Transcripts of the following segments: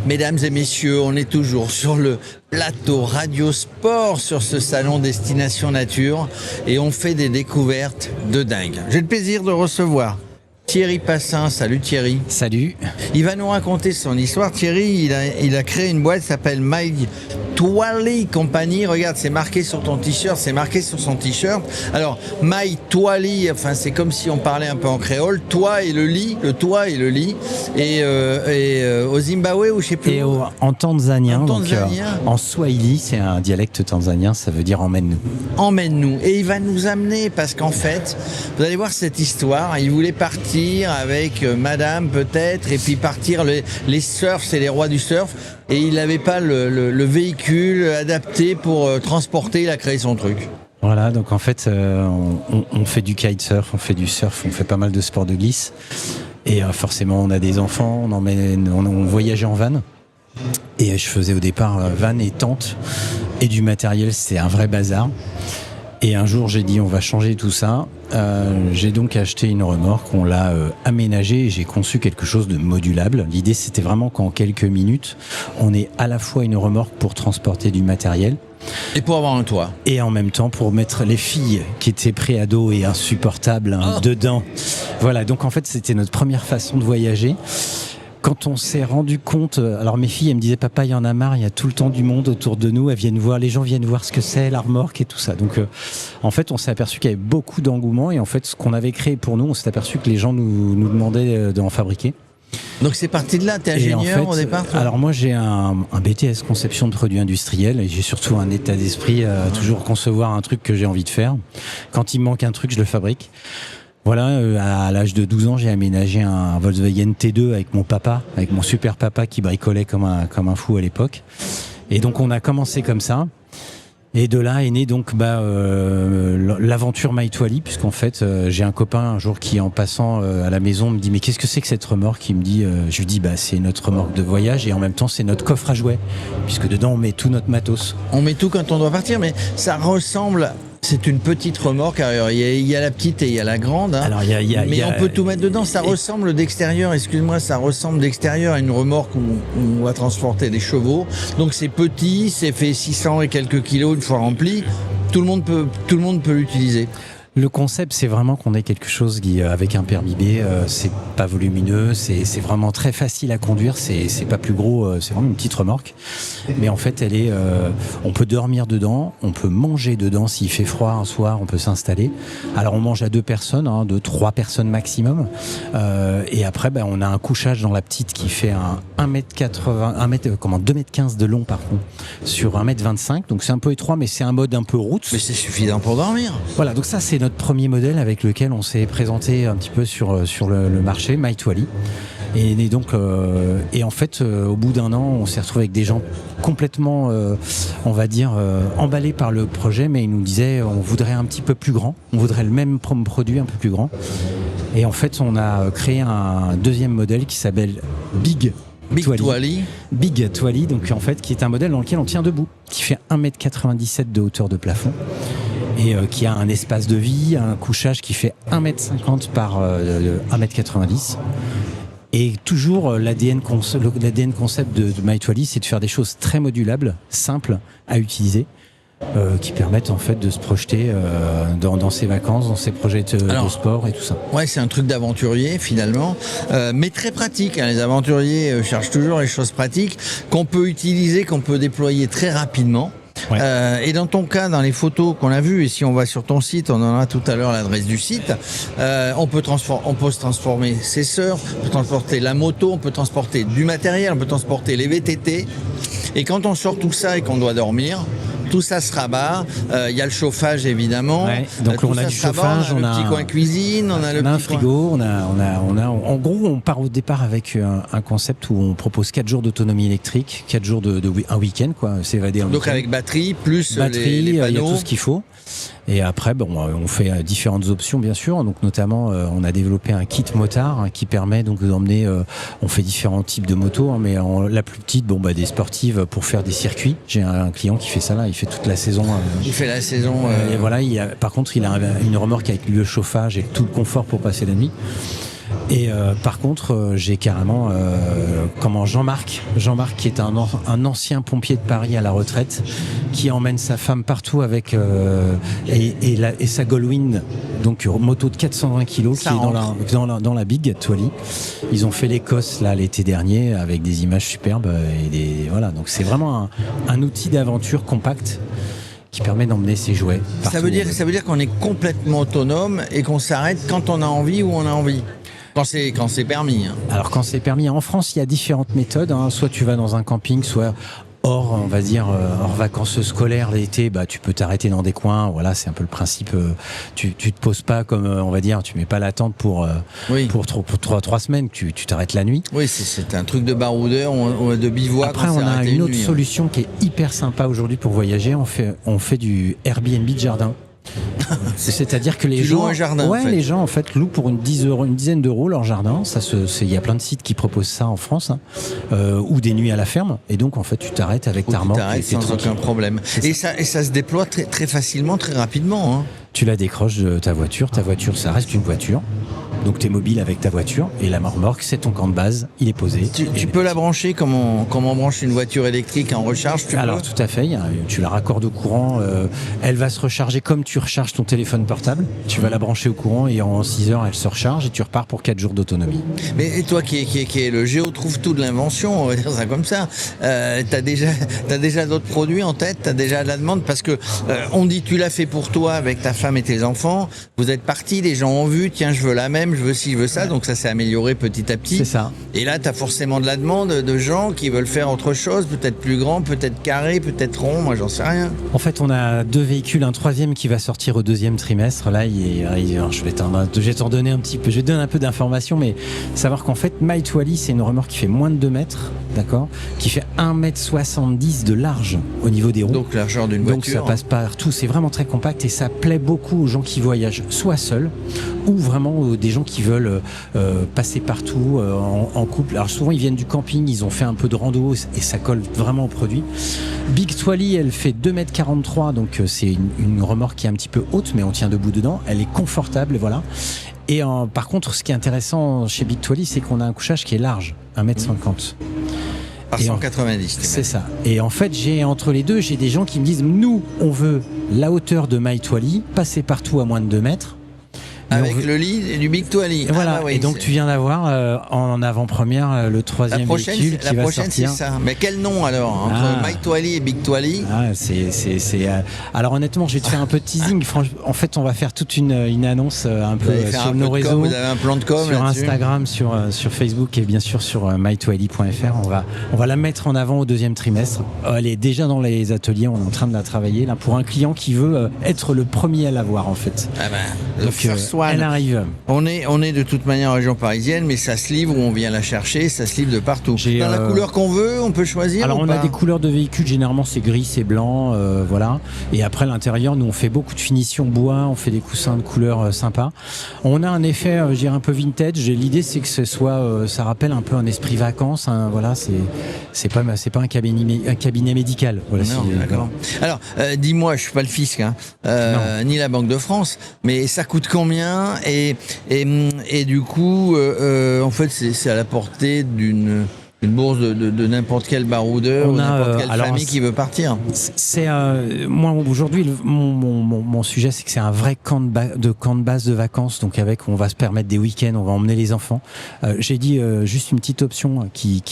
Mesdames et messieurs, on est toujours sur le plateau Radio Sport sur ce salon Destination Nature et on fait des découvertes de dingue. J'ai le plaisir de recevoir Thierry Passin. Salut Thierry. Salut. Il va nous raconter son histoire. Thierry, il a créé une boîte qui s'appelle My Toily Company. Regarde, c'est marqué sur ton t-shirt, c'est marqué sur son t-shirt. Alors, My Toily, enfin, c'est comme si on parlait un peu en créole. Toi et le lit, le toit et le lit. Et au Zimbabwe, ou je sais plus. Et en tanzanien, en swahili, c'est un dialecte tanzanien, ça veut dire emmène-nous. Emmène-nous. Et il va nous amener, parce qu'en fait, vous allez voir cette histoire, il voulait partir avec madame peut-être, et puis partir les surfs, c'est les rois du surf, et il n'avait pas le véhicule adapté pour transporter, il a créé son truc. Voilà, donc en fait, on fait du kitesurf, on fait du surf, on fait pas mal de sports de glisse, et forcément on a des enfants, on voyageait en van, et je faisais au départ van et tente, et du matériel, c'était un vrai bazar. Et un jour, j'ai dit, on va changer tout ça. J'ai donc acheté une remorque, on l'a aménagée et j'ai conçu quelque chose de modulable. L'idée, c'était vraiment qu'en quelques minutes, on ait à la fois une remorque pour transporter du matériel. Et pour avoir un toit. Et en même temps, pour mettre les filles qui étaient pré-ados et insupportables dedans. Voilà, donc en fait, c'était notre première façon de voyager. Quand on s'est rendu compte, alors mes filles, elles me disaient, papa, il y en a marre, il y a tout le temps du monde autour de nous, elles viennent voir, les gens viennent voir ce que c'est, la remorque et tout ça. Donc, en fait, on s'est aperçu qu'il y avait beaucoup d'engouement et en fait, ce qu'on avait créé pour nous, on s'est aperçu que les gens nous demandaient d'en fabriquer. Donc c'est parti de là, t'es ingénieur en fait, au départ toi? Alors moi j'ai un BTS conception de produits industriels et j'ai surtout un état d'esprit à toujours concevoir un truc que j'ai envie de faire. Quand il me manque un truc, je le fabrique. Voilà, à l'âge de 12 ans, j'ai aménagé un Volkswagen T2 avec mon papa, avec mon super papa qui bricolait comme un fou à l'époque. Et donc on a commencé comme ça. Et de là est née donc l'aventure My Toily, puisqu'en fait j'ai un copain un jour qui en passant à la maison me dit mais qu'est-ce que c'est que cette remorque? Il me dit, je lui dis c'est notre remorque de voyage et en même temps c'est notre coffre à jouets, puisque dedans on met tout notre matos. On met tout quand on doit partir, mais ça ressemble. C'est une petite remorque, alors il y a la petite et il y a la grande. Hein. Alors, mais on peut tout mettre dedans, ça ressemble d'extérieur, excuse-moi, ça ressemble d'extérieur à une remorque où on va transporter des chevaux. Donc c'est petit, c'est fait 600 et quelques kilos une fois rempli, tout le monde peut l'utiliser. Le concept, c'est vraiment qu'on ait quelque chose qui, avec un permis B, c'est pas volumineux, c'est vraiment très facile à conduire, c'est pas plus gros, c'est vraiment une petite remorque. Mais en fait, on peut dormir dedans, on peut manger dedans s'il fait froid un soir, on peut s'installer. Alors on mange à 2 personnes, 3 personnes maximum. Et après, on a un couchage dans la petite qui fait un 2m15 de long par contre, sur 1m25. Donc c'est un peu étroit, mais c'est un mode un peu route. Mais c'est suffisant pour dormir. Voilà, donc ça c'est notre premier modèle avec lequel on s'est présenté un petit peu sur le marché, My Toily. Et donc, et en fait, au bout d'un an, on s'est retrouvé avec des gens complètement, on va dire, emballés par le projet, mais ils nous disaient, on voudrait un petit peu plus grand, on voudrait le même produit un peu plus grand. Et en fait, on a créé un deuxième modèle qui s'appelle Big Toily. Big Toily, donc en fait, qui est un modèle dans lequel on tient debout, qui fait 1m97 de hauteur de plafond. Et qui a un espace de vie, un couchage qui fait 1m50 par 1m90. Et toujours l'ADN concept de My Toily, c'est de faire des choses très modulables, simples à utiliser, qui permettent en fait de se projeter dans ses vacances, dans ses projets de sport et tout ça. Ouais, c'est un truc d'aventurier finalement, mais très pratique. Les aventuriers cherchent toujours les choses pratiques qu'on peut utiliser, qu'on peut déployer très rapidement. Ouais. Et dans ton cas, dans les photos qu'on a vues, et si on va sur ton site, on en a tout à l'heure l'adresse du site, on peut se transformer ses sœurs, on peut transporter la moto, on peut transporter du matériel, on peut transporter les VTT. Et quand on sort tout ça et qu'on doit dormir, tout ça se rabat. Il y a le chauffage évidemment. Ouais, donc on a du chauffage, on a le petit coin cuisine, on a le petit un frigo, on a. En gros, on part au départ avec un concept où on propose 4 jours d'autonomie électrique, 4 jours un week-end quoi, s'évader en donc week-end. Avec batterie plus les panneaux. Il y a tout ce qu'il faut. Et après, on fait différentes options, bien sûr. Donc, notamment, on a développé un kit motard qui permet donc d'emmener. On fait différents types de motos, mais la plus petite, des sportives pour faire des circuits. J'ai un client qui fait ça là. Il fait toute la saison. Il fait la saison. Et voilà. Par contre, il a une remorque avec le chauffage et tout le confort pour passer la nuit. Et par contre, j'ai carrément Jean-Marc qui est un ancien pompier de Paris à la retraite, qui emmène sa femme partout avec et sa Goldwing, donc moto de 420 kilos, qui est dans la Big Twally. Ils ont fait l'Écosse là l'été dernier avec des images superbes et voilà. Donc c'est vraiment un outil d'aventure compact qui permet d'emmener ses jouets. Ça veut dire qu'on est complètement autonome et qu'on s'arrête quand on a envie ou on a envie. Quand c'est permis. Hein. Alors quand c'est permis, en France il y a différentes méthodes. Hein. Soit tu vas dans un camping, soit hors vacances scolaires l'été, tu peux t'arrêter dans des coins. Voilà, c'est un peu le principe. Tu te poses pas comme on va dire, tu mets pas la tente pour 3 semaines. Tu t'arrêtes la nuit. Oui, c'est un truc de baroudeur ou de bivouac. Après, on a une autre solution qui est hyper sympa aujourd'hui pour voyager. On fait du Airbnb de jardin. C'est-à-dire que les gens en fait louent pour une dizaine d'euros leur jardin. Il y a plein de sites qui proposent ça en France, ou des nuits à la ferme. Et donc en fait tu t'arrêtes avec ta remorque sans aucun problème. Et ça se déploie très, très facilement, très rapidement. Hein. Tu la décroches de ta voiture. Ta voiture, ça reste une voiture. Donc tu es mobile avec ta voiture et la remorque, c'est ton camp de base, il est posé. Tu peux la brancher comme on branche une voiture électrique en recharge. Alors tout à fait, tu la raccordes au courant, elle va se recharger comme tu recharges ton téléphone portable. Tu vas la brancher au courant et en 6 heures elle se recharge et tu repars pour 4 jours d'autonomie. Mais toi qui est le géo trouve tout de l'invention, on va dire ça comme ça, t'as déjà d'autres produits en tête, t'as déjà de la demande, parce que on dit tu l'as fait pour toi avec ta femme et tes enfants, vous êtes partis, les gens ont vu, tiens je veux la même, je veux ci, je veux ça, donc ça s'est amélioré petit à petit. C'est ça. Et là, tu as forcément de la demande de gens qui veulent faire autre chose, peut-être plus grand, peut-être carré, peut-être rond, moi j'en sais rien. En fait, on a 2 véhicules, un 3e qui va sortir au 2e trimestre. Là, je vais t'en donner un petit peu, je vais te donner un peu d'informations, mais savoir qu'en fait, MyTwally, c'est une remorque qui fait moins de 2 mètres, d'accord, qui fait 1,70 m de large au niveau des roues. Donc largeur d'une voiture. Donc ça passe partout, c'est vraiment très compact et ça plaît beaucoup aux gens qui voyagent soit seuls ou vraiment des gens qui veulent passer partout en couple. Alors souvent ils viennent du camping, ils ont fait un peu de rando et ça colle vraiment au produit. Big Twally, elle fait 2,43 m, donc c'est une remorque qui est un petit peu haute, mais on tient debout dedans. Elle est confortable, voilà. Et par contre, ce qui est intéressant chez Big Twally, c'est qu'on a un couchage qui est large, 1,50 m. Par 190. C'est ça. Et en fait, entre les deux, j'ai des gens qui me disent, nous, on veut la hauteur de MyTwally, passer partout à moins de 2 mètres. Avec le lit du Big Twally. Voilà, et donc tu viens d'avoir en avant-première le 3e véhicule qui va sortir. La prochaine, c'est ça. Mais quel nom alors entre MyTwally et Big Twally? Alors honnêtement, je vais te faire un peu de teasing. En fait, on va faire toute une annonce un peu sur nos réseaux. Vous avez un plan de com sur Instagram, sur Facebook et bien sûr sur mytwally.fr. On va la mettre en avant au 2e trimestre. Elle est déjà dans les ateliers, on est en train de la travailler là pour un client qui veut être le premier à l'avoir en fait. Donc, elle arrive. On est de toute manière en région parisienne, mais ça se livre où on vient la chercher, ça se livre de partout. Dans la couleur qu'on veut, on peut choisir. Alors on a des couleurs de véhicules, généralement c'est gris, c'est blanc, voilà. Et après l'intérieur, nous on fait beaucoup de finitions bois, on fait des coussins de couleurs sympas. On a un effet, je dirais un peu vintage. L'idée c'est que ce soit, ça rappelle un peu un esprit vacances. Hein, voilà, c'est pas un cabinet médical. Voilà, d'accord. Alors dis-moi, je suis pas le fisc, ni la Banque de France, mais ça coûte combien? Et du coup, en fait, c'est à la portée d'une bourse de n'importe quel baroudeur ou n'importe quelle famille qui veut partir. Moi aujourd'hui, mon sujet, c'est que c'est un vrai camp de base de vacances. Donc on va se permettre des week-ends, on va emmener les enfants. J'ai dit juste une petite option qui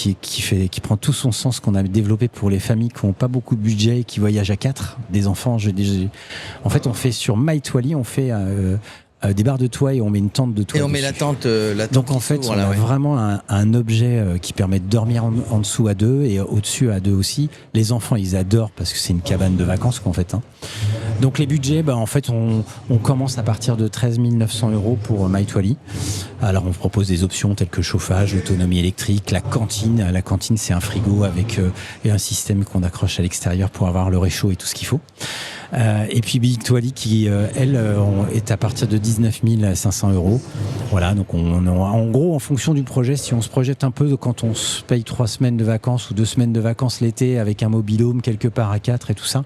prend tout son sens, qu'on a développé pour les familles qui n'ont pas beaucoup de budget et qui voyagent à 4, des enfants. En fait, on fait sur MyTwally, on fait des barres de toit et on met une tente de toit. Et on met la tente. Donc en fait, on a vraiment un objet qui permet de dormir en dessous à 2 et au-dessus à 2 aussi. Les enfants, ils adorent parce que c'est une cabane de vacances en fait. Donc les budgets, en fait, on commence à partir de 13 900 € pour MyTwally. Alors on propose des options telles que chauffage, autonomie électrique, la cantine. La cantine, c'est un frigo avec un système qu'on accroche à l'extérieur pour avoir le réchaud et tout ce qu'il faut. Et puis Big Toily qui, elle, est à partir de 19 500 €. Voilà, donc en gros, en fonction du projet, si on se projette un peu quand on se paye 3 semaines de vacances ou 2 semaines de vacances l'été avec un mobil-home quelque part à 4 et tout ça,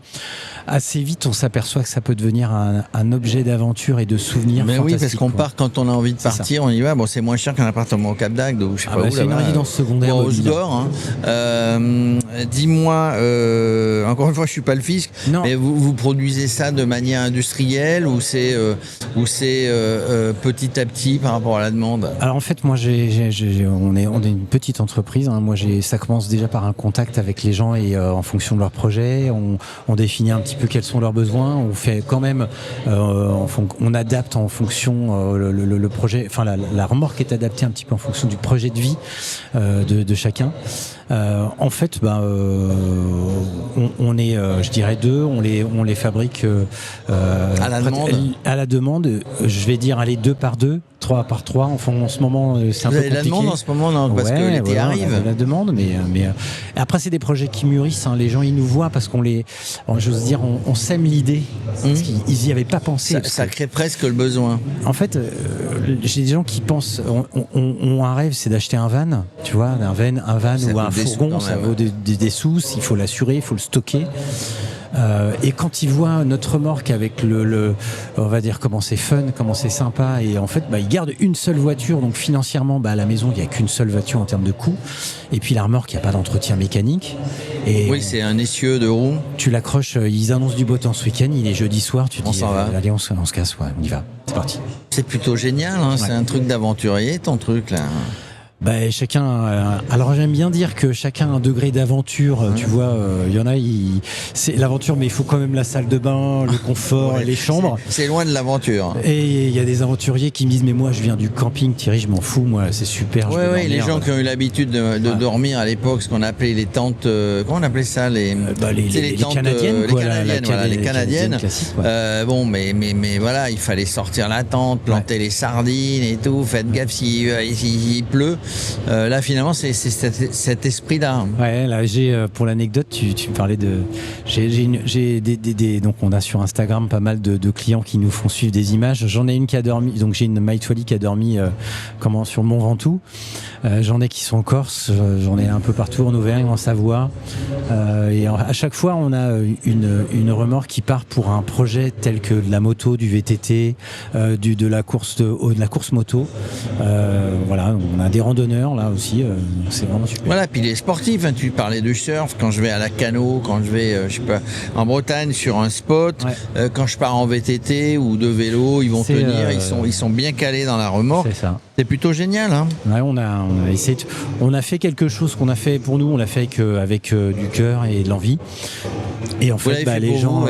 assez vite on s'aperçoit que ça peut devenir un objet d'aventure et de souvenir. Mais oui, parce qu'on part quand on a envie de partir, on y va. Bon, c'est moins cher qu'un appartement au Cap d'Agde ou je sais pas où. C'est une résidence secondaire. Au Sgore. Dis-moi, encore une fois, je suis pas le fisc, mais vous produisez ça de manière industrielle ou c'est petit à petit par rapport à la demande? Alors en fait, moi, on est une petite entreprise. Hein. Moi, ça commence déjà par un contact avec les gens et en fonction de leur projet, on définit un petit peu quels sont leurs besoins. On fait quand même, on adapte en fonction le projet. Enfin, la remorque est adaptée un petit peu en fonction du projet de vie de chacun. En fait, on est, je dirais 2, on les fabrique à la demande. Je vais dire aller 2 par 2, 3 par 3. Enfin, en ce moment, c'est un peu compliqué. La demande en ce moment, non, parce que l'été arrive. La demande, mais après c'est des projets qui mûrissent. Hein. Les gens ils nous voient parce j'ose dire, on sème l'idée. Parce qu'ils y avaient pas pensé. Ça crée presque le besoin. En fait, j'ai des gens qui pensent, ont un rêve, c'est d'acheter un van, tu vois, un van ou un fourgon, ça vaut des sous, il faut l'assurer, il faut le stocker. Et quand ils voient notre remorque avec on va dire comment c'est fun, comment c'est sympa, et en fait ils gardent une seule voiture, donc financièrement à la maison il n'y a qu'une seule voiture en termes de coût, et puis la remorque il n'y a pas d'entretien mécanique. Et oui, c'est un essieu de roue. Tu l'accroches, ils annoncent du beau temps ce week-end, il est jeudi soir, tu dis allez on se casse, on y va, c'est parti. C'est plutôt génial, hein, c'est un truc d'aventurier ton truc là. Chacun. Alors j'aime bien dire que chacun a un degré d'aventure. Tu vois, il y en a, c'est l'aventure, mais il faut quand même la salle de bain, le confort, les chambres. C'est loin de l'aventure. Et il y a des aventuriers qui me disent mais moi je viens du camping, Thierry, je m'en fous, moi c'est super. Oui, les gens qui ont eu l'habitude de dormir à l'époque, ce qu'on appelait les tentes. Comment on appelait ça, les tentes canadiennes, les canadiennes. Mais voilà, il fallait sortir la tente, planter les sardines et tout. Faites gaffe s'il pleut. Là finalement c'est cet esprit-là. Ouais, là pour l'anecdote, tu me parlais de, donc on a sur Instagram pas mal de clients qui nous font suivre des images. J'en ai une qui a dormi, donc j'ai une My Toily qui a dormi sur le Mont Ventoux. J'en ai qui sont en Corse, j'en ai un peu partout en Auvergne, en Savoie. Et à chaque fois on a une remorque qui part pour un projet tel que de la moto, du VTT, de la course moto. Voilà, on a des randonneurs là aussi, c'est vraiment super. Voilà, puis les sportifs, hein, tu parlais de surf, quand je vais à la Cano, quand je vais en Bretagne sur un spot, quand je pars en VTT ou de vélo, ils vont tenir, ils sont bien calés dans la remorque. C'est ça. C'est plutôt génial, hein. Ouais, on a essayé, on a fait quelque chose qu'on a fait pour nous, on l'a fait avec du cœur et de l'envie. Et en fait, les gens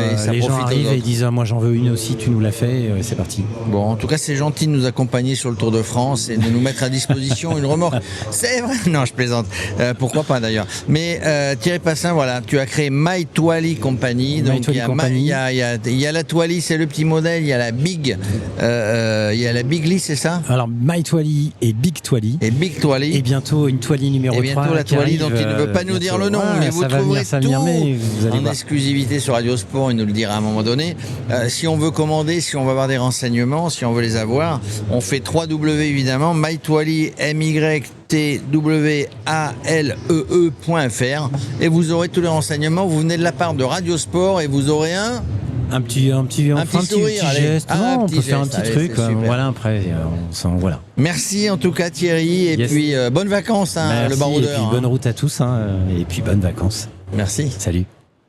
arrivent et disent moi j'en veux une aussi, tu nous l'as fait, c'est parti. Bon, en tout cas, c'est gentil de nous accompagner sur le Tour de France et de nous mettre à disposition une remorque. C'est vrai. Non, je plaisante. Pourquoi pas d'ailleurs. Mais Thierry Passin, voilà, tu as créé My Toily Company. Donc il y a la Toily, c'est le petit modèle. Il y a la Big, il y a la Bigly, c'est ça? Alors My Toily et Big Toily. Et Big Toily. Et bientôt une Toily numéro 3. Et bientôt la Toily dont il ne veut pas nous dire le nom, mais vous trouverez tout en exclusivité sur Radio Sport. Il nous le dira à un moment donné. Si on veut commander, si on veut avoir des renseignements, si on veut les avoir, on fait 3W évidemment. My Toily, mytwalee.fr et vous aurez tous les renseignements. Vous venez de la part de Radio Sport et vous aurez un petit sourire, geste. On peut faire un petit truc. Voilà, après, voilà. Merci en tout cas Thierry et puis bonnes vacances, le baroudeur. Et puis bonne route à tous et puis bonnes vacances. Merci. Salut.